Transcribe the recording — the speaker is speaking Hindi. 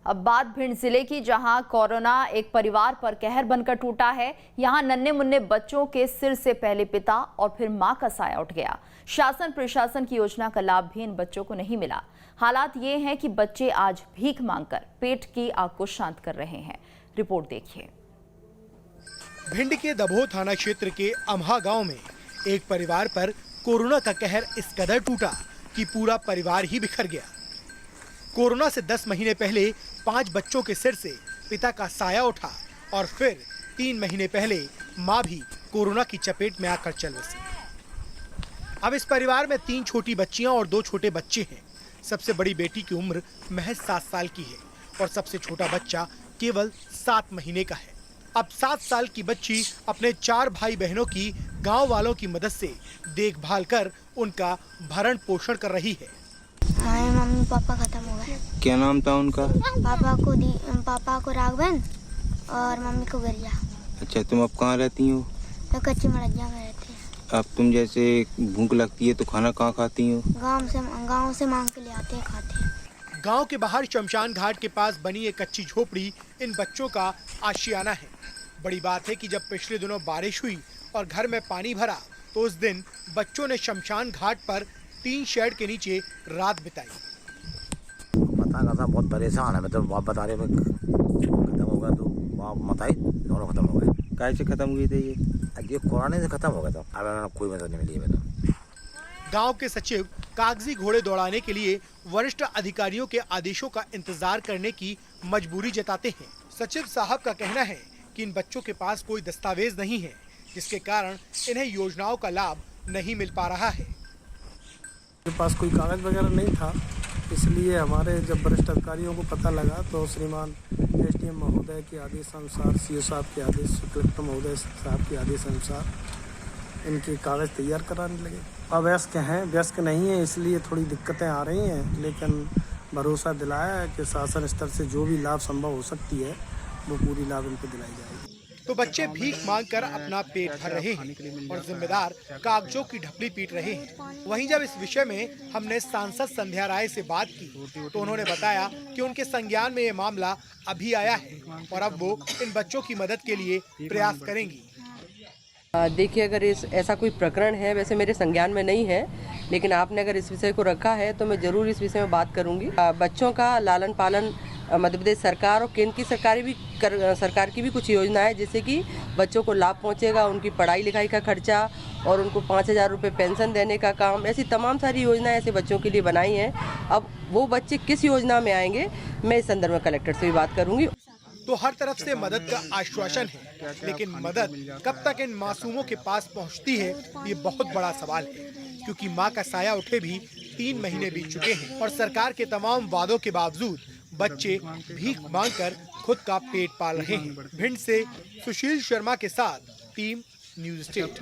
अब बात भिंड जिले की, जहां कोरोना एक परिवार पर कहर बनकर टूटा है। यहां नन्हे मुन्ने बच्चों के सिर से पहले पिता और फिर मां का साया उठ गया। शासन प्रशासन की योजना का लाभ भी इन बच्चों को नहीं मिला। हालात ये हैं कि बच्चे आज भीख मांगकर पेट की आग को शांत कर रहे हैं। रिपोर्ट देखिए। भिंड के दभोह थाना क्षेत्र के अमहा गांव में एक परिवार पर कोरोना का कहर इस कदर टूटा कि पूरा परिवार ही बिखर गया। कोरोना से 10 महीने पहले 5 बच्चों के सिर से पिता का साया उठा और फिर 3 महीने पहले मां भी कोरोना की चपेट में आकर चल बसी। अब इस परिवार में 3 छोटी बच्चियां और 2 छोटे बच्चे हैं। सबसे बड़ी बेटी की उम्र महज 7 साल की है और सबसे छोटा बच्चा केवल 7 महीने का है। अब 7 साल की बच्ची अपने 4 भाई बहनों की गांव वालों की मदद से देखभाल कर उनका भरण पोषण कर रही है। हमारे मम्मी पापा खत्म हो गए। क्या नाम था उनका? पापा को राघवन और मम्मी को गरिया। अच्छा, तुम अब कहाँ रहती हो? तो कच्ची मड़िया में रहती है। अब तुम जैसे भूख लगती है तो खाना कहाँ खाती हो? गांव से मांग के ले आते हैं, खाते हैं। गांव के बाहर शमशान घाट के पास बनी एक कच्ची झोपड़ी इन बच्चों का आशियाना है। बड़ी बात है कि जब पिछले दिनों बारिश हुई और घर में पानी भरा तो उस दिन बच्चों ने शमशान घाट पर 3 शेड के नीचे रात बिताई। पता बहुत परेशान है। मैं तो बता रहे खत्म हो गया तो बताई दोनों खत्म हो गए। कैसे खत्म हुए थे ये कोरोना से खत्म हो गया था। अब कोई मदद नहीं मिली मैंने। गांव के सचिव कागजी घोड़े दौड़ाने के लिए वरिष्ठ अधिकारियों के आदेशों का इंतजार करने की मजबूरी जताते हैं। सचिव साहब का कहना है कि इन बच्चों के पास कोई दस्तावेज नहीं है, जिसके कारण इन्हें योजनाओं का लाभ नहीं मिल पा रहा है। मेरे पास कोई कागज वगैरह नहीं था, इसलिए हमारे जब वरिष्ठ अधिकारियों को पता लगा तो श्रीमान एसडीएम महोदय के आदेश अनुसार, सीओ साहब के आदेश, कलेक्टर महोदय साहब के आदेश अनुसार इनके कागज तैयार कराने लगे। अवयस्क हैं, व्यस्क नहीं है, इसलिए थोड़ी दिक्कतें आ रही हैं, लेकिन भरोसा दिलाया है कि शासन स्तर से जो भी लाभ संभव हो सकती है वो पूरी लाभ इनको दिलाई जाएगी। तो बच्चे भीख मांगकर अपना पेट भर रहे हैं और जिम्मेदार कागजों की ढपली पीट रहे हैं। वहीं जब इस विषय में हमने सांसद संध्या राय से बात की तो उन्होंने बताया कि उनके संज्ञान में ये मामला अभी आया है और अब वो इन बच्चों की मदद के लिए प्रयास करेंगी। देखिए, अगर ऐसा कोई प्रकरण है, वैसे मेरे संज्ञान में नहीं है, लेकिन आपने अगर इस विषय को रखा है तो मैं जरूर इस विषय में बात करूंगी। बच्चों का लालन पालन मध्य प्रदेश सरकार और केंद्र की सरकार की भी कुछ योजना है, जिससे कि बच्चों को लाभ पहुंचेगा, उनकी पढ़ाई लिखाई का खर्चा और उनको 5,000 रुपये पेंशन देने का काम। ऐसी तमाम सारी योजनाएं ऐसे बच्चों के लिए बनाई हैं। अब वो बच्चे किस योजना में आएंगे, मैं इस संदर्भ में कलेक्टर से भी बात करूंगी। तो हर तरफ से मदद का आश्वासन है, लेकिन मदद कब तक इन मासूमों के पास पहुंचती है, ये बहुत बड़ा सवाल है। क्योंकि मां का साया उठे भी 3 महीने बीत चुके हैं और सरकार के तमाम वादों के बावजूद बच्चे भीख मांगकर खुद का पेट पाल रहे हैं। भिंड से सुशील शर्मा के साथ टीम न्यूज़ स्टेट।